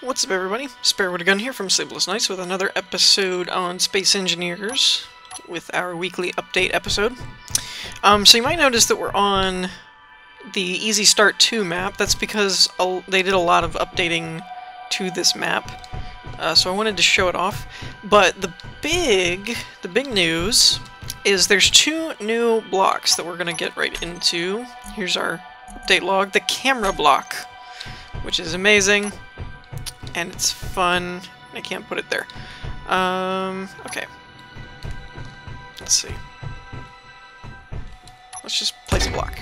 What's up, everybody? Spare with a Gun here from Sleepless with another episode on Space Engineers with our weekly update episode. So you might notice that we're on the Easy Start 2 map. That's because they did a lot of updating to this map, so I wanted to show it off. But the big news is there's two new blocks that we're going to get right into. Here's our update log, the camera block, which is amazing. And it's fun. I can't put it there. Okay. Let's see. Let's just place a block.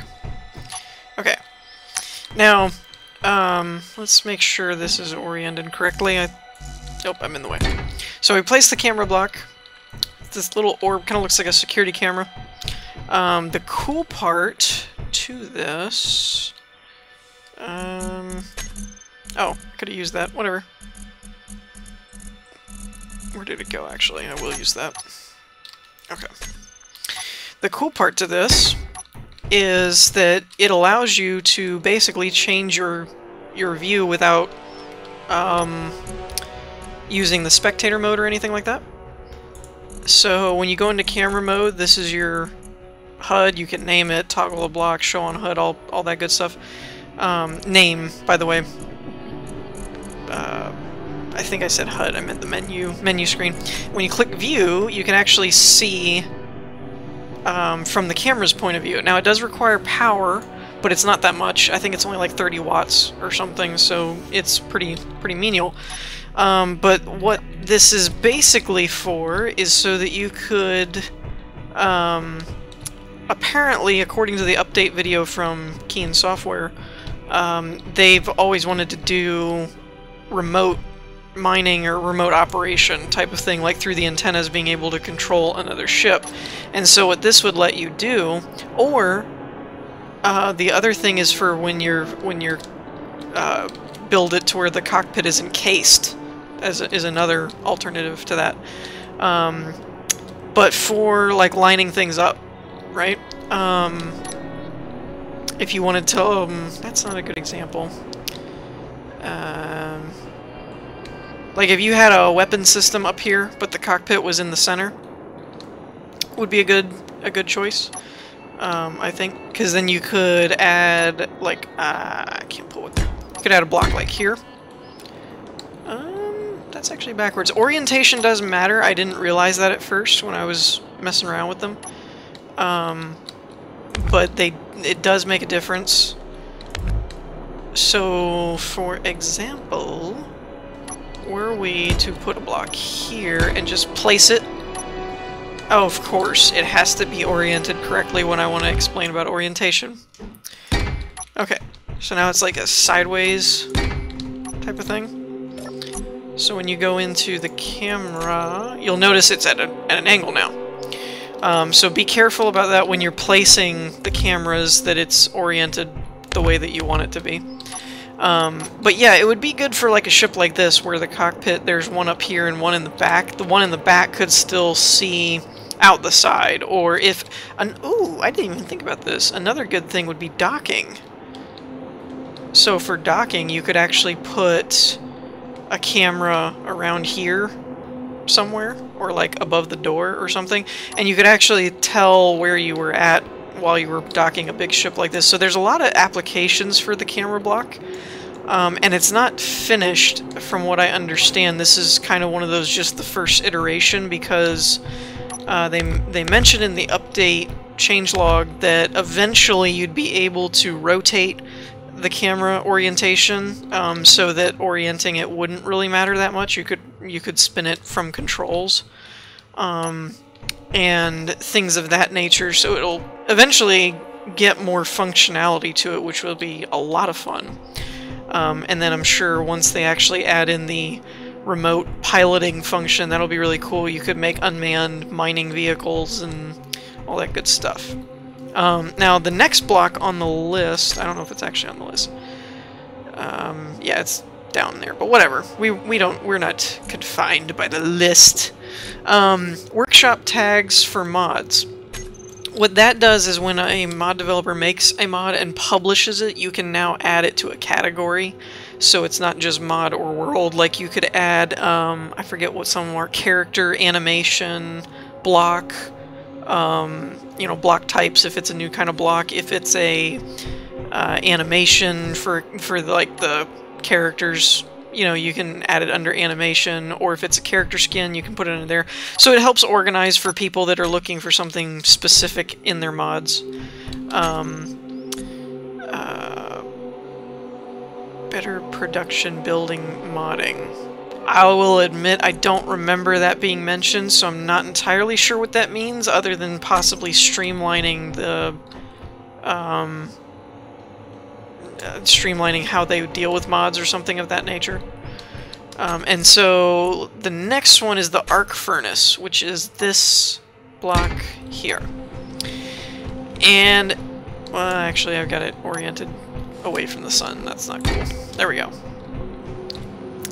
Okay. Now, let's make sure this is oriented correctly. Nope, I'm in the way. So we place the camera block. This little orb kind of looks like a security camera. The cool part to this... oh, I could have used that. Whatever. Where did it go, actually? I will use that. Okay. The cool part to this is that it allows you to basically change your view without using the spectator mode or anything like that. So when you go into camera mode, this is your HUD. You can name it, toggle a block, show on HUD, all that good stuff. Name, by the way. I think I said HUD, I meant the menu screen. When you click view, you can actually see from the camera's point of view. Now it does require power, but it's not that much. I think it's only like 30 watts or something, so it's pretty menial. But what this is basically for is so that you could, apparently, according to the update video from Keen Software, they've always wanted to do remote mining or remote operation type of thing, like through the antennas being able to control another ship. And so what this would let you do, or the other thing is for when you're build it to where the cockpit is encased, is another alternative to that. But for like lining things up, right? If you wanted to, that's not a good example. Like if you had a weapon system up here, but the cockpit was in the center, would be a good choice, I think, because then you could add like I can't pull it there. You could add a block like here. That's actually backwards. Orientation does matter. I didn't realize that at first when I was messing around with them, but it does make a difference. So, for example, were we to put a block here and just place it? Oh, of course, it has to be oriented correctly when I want to explain about orientation. Okay, so now it's like a sideways type of thing. So when you go into the camera, you'll notice it's at an angle now. So be careful about that when you're placing the cameras, that it's oriented the way that you want it to be. But yeah, it would be good for like a ship like this where the cockpit, there's one up here and one in the back. The one in the back could still see out the side, or if ooh, I didn't even think about this. Another good thing would be docking. So for docking, you could actually put a camera around here somewhere, or like above the door or something, and you could actually tell where you were at while you were docking a big ship like this. So there's a lot of applications for the camera block, and it's not finished from what I understand. This is kind of one of those, just the first iteration, because they mentioned in the update changelog that eventually you'd be able to rotate the camera orientation, so that orienting it wouldn't really matter that much. You could spin it from controls, and things of that nature, so it'll eventually get more functionality to it, which will be a lot of fun. And then I'm sure once they actually add in the remote piloting function, that'll be really cool. You could make unmanned mining vehicles and all that good stuff. Now the next block on the list, I don't know if it's actually on the list. Yeah, it's down there, but whatever. We're not confined by the list. Workshop tags for mods. What that does is when a mod developer makes a mod and publishes it, you can now add it to a category. so it's not just mod or world. Like you could add, I forget what some are, character, animation, block, you know, block types if it's a new kind of block, if it's a animation for like the characters, you know, you can add it under animation, or if it's a character skin, you can put it in there. So it helps organize for people that are looking for something specific in their mods. Better production building modding. I will admit I don't remember that being mentioned, so I'm not entirely sure what that means, other than possibly streamlining the streamlining how they deal with mods or something of that nature. And so the next one is the arc furnace, which is this block here. And, well, actually I've got it oriented away from the sun. That's not cool. There we go.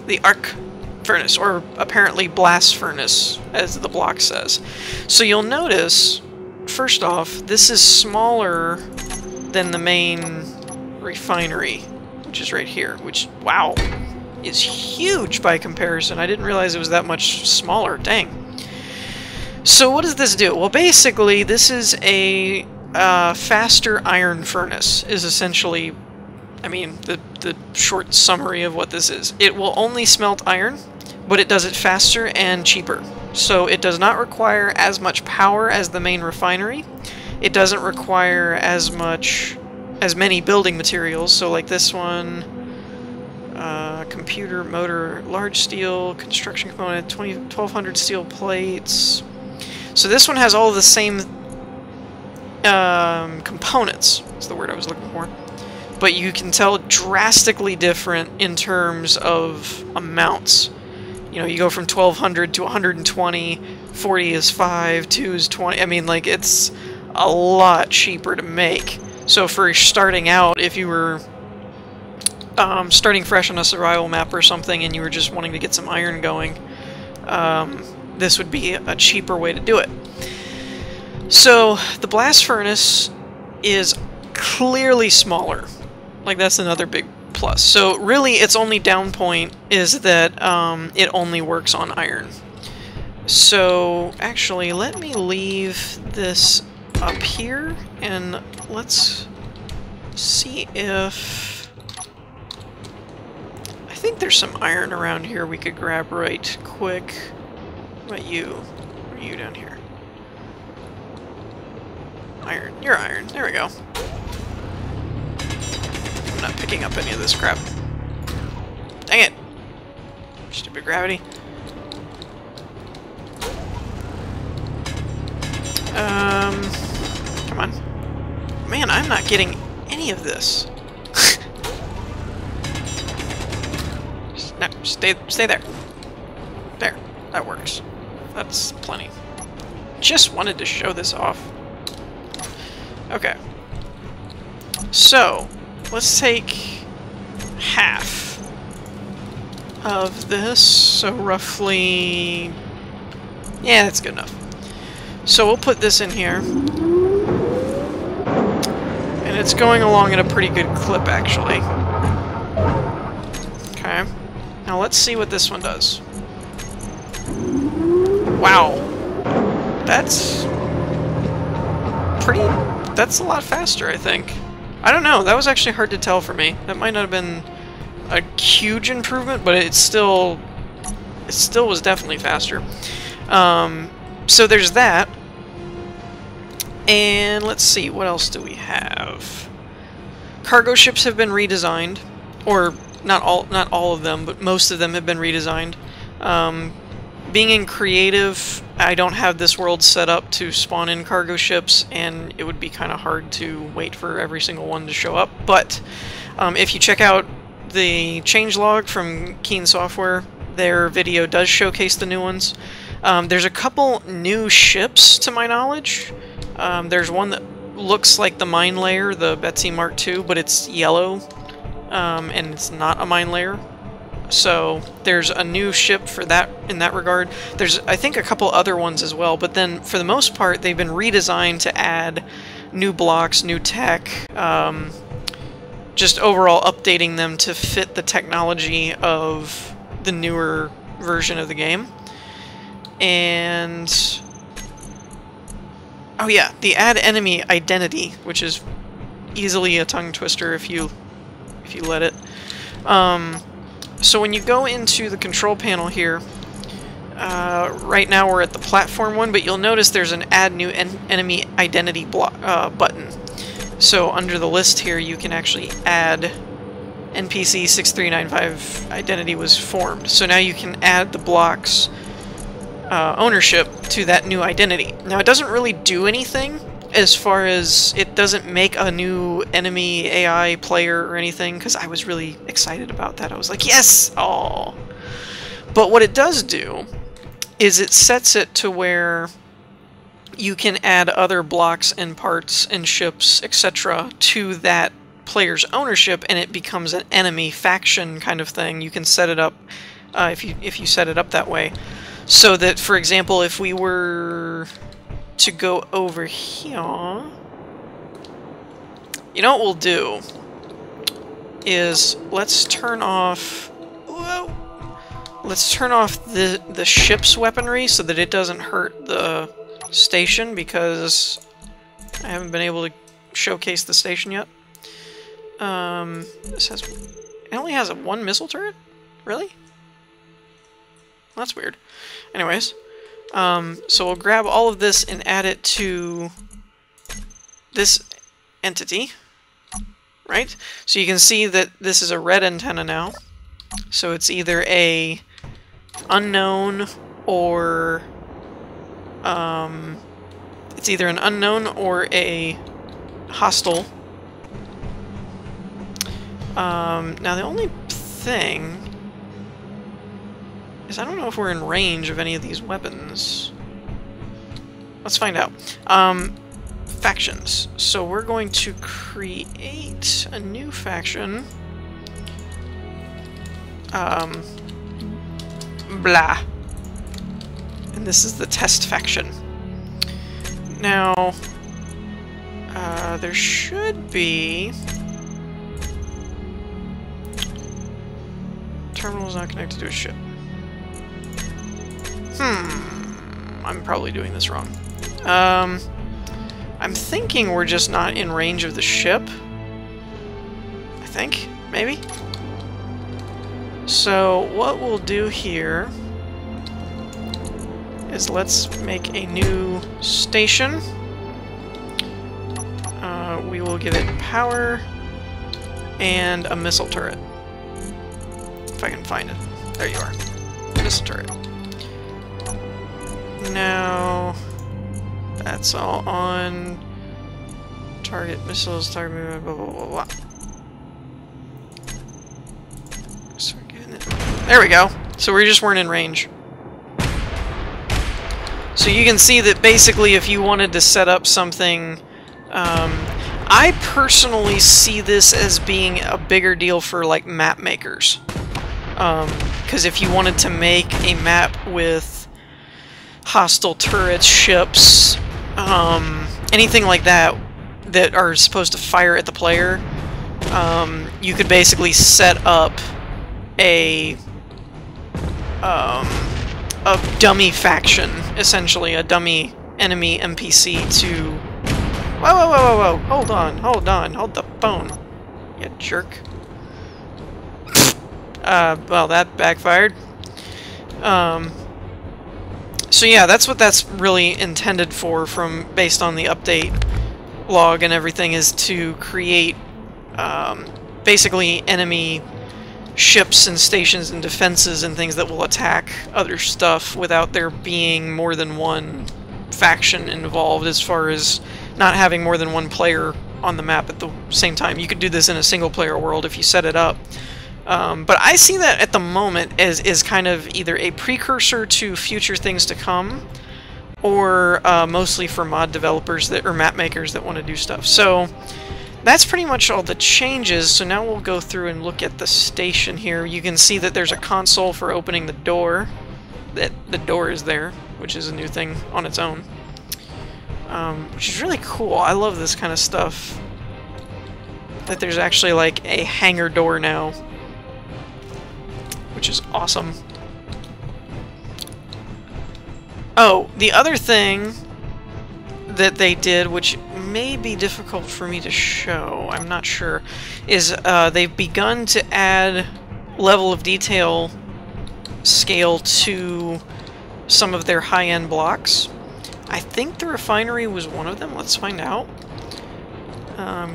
The arc furnace, or apparently blast furnace, as the block says. So you'll notice, first off, this is smaller than the main refinery, which is right here, which, wow, is huge by comparison. I didn't realize it was that much smaller. Dang. So what does this do? Well, basically, this is a faster iron furnace, is essentially, I mean, the short summary of what this is. It will only smelt iron, but it does it faster and cheaper. So it does not require as much power as the main refinery. It doesn't require as many building materials. So like this one, computer, motor, large steel, construction component, 1200 steel plates. So this one has all the same components, that's the word I was looking for. But you can tell drastically different in terms of amounts. You know, you go from 1200 to 120, 40 is 5, 2 is 20. I mean, like, it's a lot cheaper to make. So for starting out, if you were starting fresh on a survival map or something and you were just wanting to get some iron going, this would be a cheaper way to do it. So the blast furnace is clearly smaller. Like, that's another big plus. So really its only down point is that it only works on iron. So actually, let me leave this up here and let's see if... I think there's some iron around here we could grab right quick. What about you? Where are you down here? Iron. You're iron. There we go. I'm not picking up any of this crap. Dang it! Stupid gravity. Come on. Man, I'm not getting any of this. No, stay there. There. That works. That's plenty. Just wanted to show this off. Okay. So, let's take half of this, so roughly... yeah, that's good enough. So we'll put this in here. And it's going along at a pretty good clip, actually. Okay. Now let's see what this one does. Wow. That's a lot faster, I think. I don't know, that was actually hard to tell for me. That might not have been a huge improvement, but it still was definitely faster. So there's that. And let's see, what else do we have? Cargo ships have been redesigned, or not all of them, but most of them have been redesigned. Being in creative, I don't have this world set up to spawn in cargo ships, and it would be kind of hard to wait for every single one to show up. But if you check out the changelog from Keen Software, their video does showcase the new ones. There's a couple new ships, to my knowledge. There's one that looks like the mine layer, the Betsy Mark II, but it's yellow, and it's not a mine layer. So there's a new ship for that in that regard. There's, I think, a couple other ones as well, but then for the most part they've been redesigned to add new blocks, new tech, just overall updating them to fit the technology of the newer version of the game. And oh yeah, the add enemy identity, which is easily a tongue twister if you let it. So when you go into the control panel here, right now we're at the platform one, but you'll notice there's an add new enemy identity button. So under the list here, you can actually add NPC 6395 identity was formed. So now you can add the block's ownership to that new identity. Now it doesn't really do anything as far as it doesn't make a new enemy AI player or anything, because I was really excited about that. I was like, yes! Oh. But what it does do is it sets it to where you can add other blocks and parts and ships, etc. to that player's ownership, and it becomes an enemy faction kind of thing. You can set it up if you set it up that way. So that, for example, if we were to go over here, you know what we'll do is let's turn off the ship's weaponry so that it doesn't hurt the station, because I haven't been able to showcase the station yet. It only has a 1 missile turret? Really? That's weird. Anyways, so we'll grab all of this and add it to this entity, right? So you can see that this is a red antenna now. So it's either a unknown or it's either an unknown or a hostile. Now the only thing is I don't know if we're in range of any of these weapons. Let's find out. Factions. So we're going to create a new faction. Blah. And this is the test faction. Now, there should be... Terminal is not connected to a ship. I'm probably doing this wrong. I'm thinking we're just not in range of the ship. I think, maybe? So, what we'll do here is let's make a new station. We will give it power and a missile turret. If I can find it. There you are. Missile turret. Now, that's all on. Target missiles, target movement, blah, blah, blah, blah. There we go. So we just weren't in range. So you can see that basically if you wanted to set up something... I personally see this as being a bigger deal for like map makers. Because if you wanted to make a map with hostile turrets, ships, anything like that that are supposed to fire at the player, you could basically set up a dummy faction, essentially, a dummy enemy NPC to... Whoa, whoa, whoa, whoa, whoa, hold on, hold the phone, you jerk. Well, that backfired. So yeah, that's what that's really intended for, based on the update log and everything, is to create, basically enemy ships and stations and defenses and things that will attack other stuff without there being more than one faction involved, as far as not having more than one player on the map at the same time. You could do this in a single player world if you set it up. But I see that at the moment as kind of either a precursor to future things to come, or mostly for mod developers or map makers that want to do stuff. So that's pretty much all the changes. So now we'll go through and look at the station here. You can see that there's a console for opening the door. That the door is there, which is a new thing on its own. Which is really cool. I love this kind of stuff. that there's actually like a hangar door now, which is awesome. Oh, the other thing that they did, which may be difficult for me to show, I'm not sure, is they've begun to add level of detail scale to some of their high-end blocks. I think the refinery was one of them. Let's find out.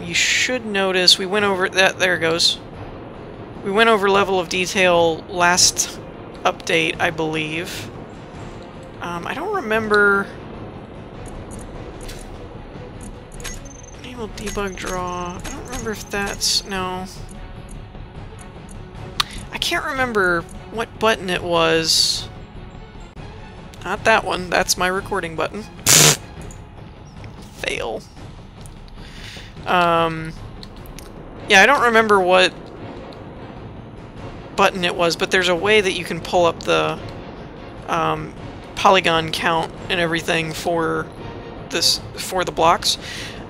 You should notice we went over that. There it goes. We went over level of detail last update, I believe. I don't remember. Enable debug draw. I don't remember if that's... no. I can't remember what button it was. Not that one. That's my recording button. Fail. Yeah, I don't remember what button it was, but there's a way that you can pull up the polygon count and everything for the blocks.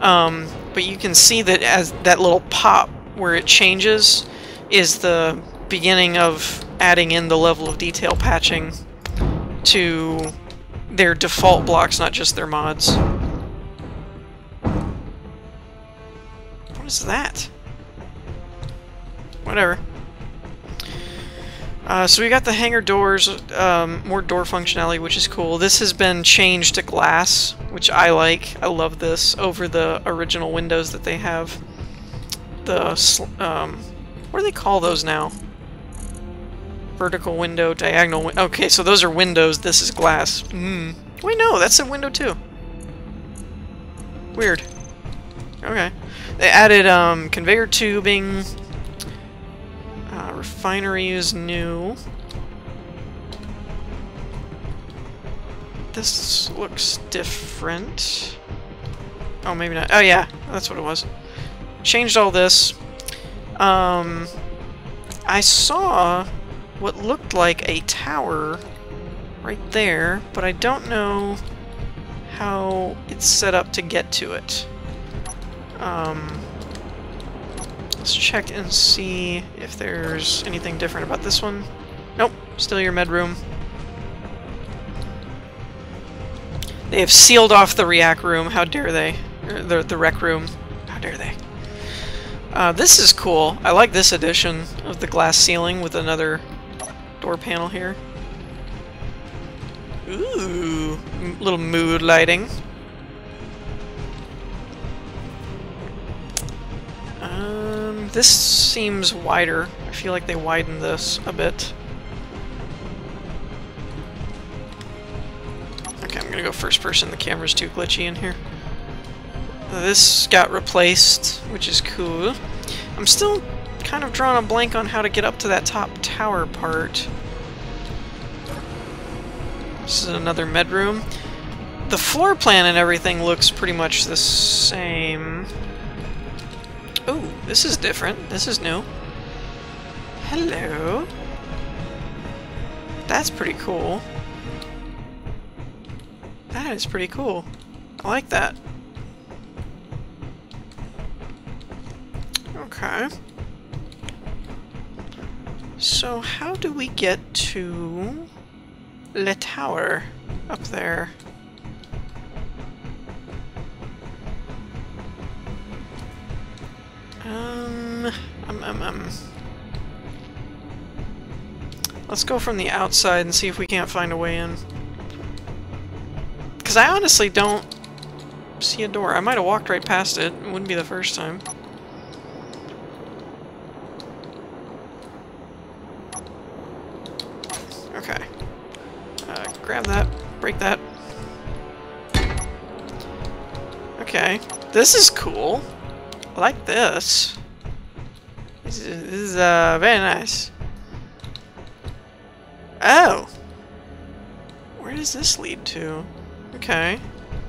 But you can see that as that little pop where it changes is the beginning of adding in the level of detail patching to their default blocks, not just their mods. What is that? Whatever. So we got the hangar doors, more door functionality, which is cool. This has been changed to glass, which I like. I love this over the original windows that they have. The, what do they call those now? Vertical window, diagonal window. Okay, so those are windows, this is glass. Wait, no, that's a window too. Weird. Okay. They added, conveyor tubing. Refinery is new. This looks different. Oh, maybe not. Oh, yeah, that's what it was. Changed all this. I saw what looked like a tower right there, but I don't know how it's set up to get to it. Let's check and see if there's anything different about this one. Nope, still your med room. They have sealed off the react room. How dare they? Or the rec room. How dare they? This is cool. I like this addition of the glass ceiling with another door panel here. Ooh, little mood lighting. This seems wider. I feel like they widened this a bit. Okay, I'm gonna go first person. The camera's too glitchy in here. This got replaced, which is cool. I'm still kind of drawing a blank on how to get up to that top tower part. This is another med room. The floor plan and everything looks pretty much the same. Oh, this is different. This is new. Hello. That's pretty cool. That is pretty cool. I like that. Okay. So how do we get to the tower up there? Let's go from the outside and see if we can't find a way in. Because I honestly don't see a door. I might have walked right past it. It wouldn't be the first time. Okay. Grab that. Break that. Okay. This is cool. I like this. This is very nice. Oh! Where does this lead to? Okay.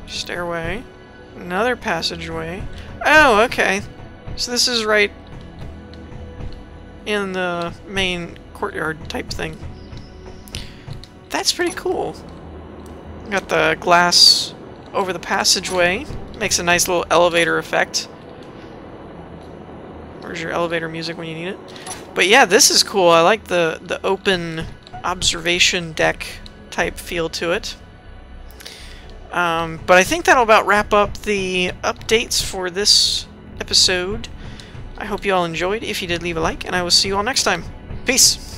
Stairway. Another passageway. Oh, okay. So this is right in the main courtyard type thing. That's pretty cool. Got the glass over the passageway. Makes a nice little elevator effect. Where's your elevator music when you need it? But yeah, this is cool. I like the open observation deck type feel to it. But I think that'll about wrap up the updates for this episode. I hope you all enjoyed. If you did, leave a like, and I will see you all next time. Peace!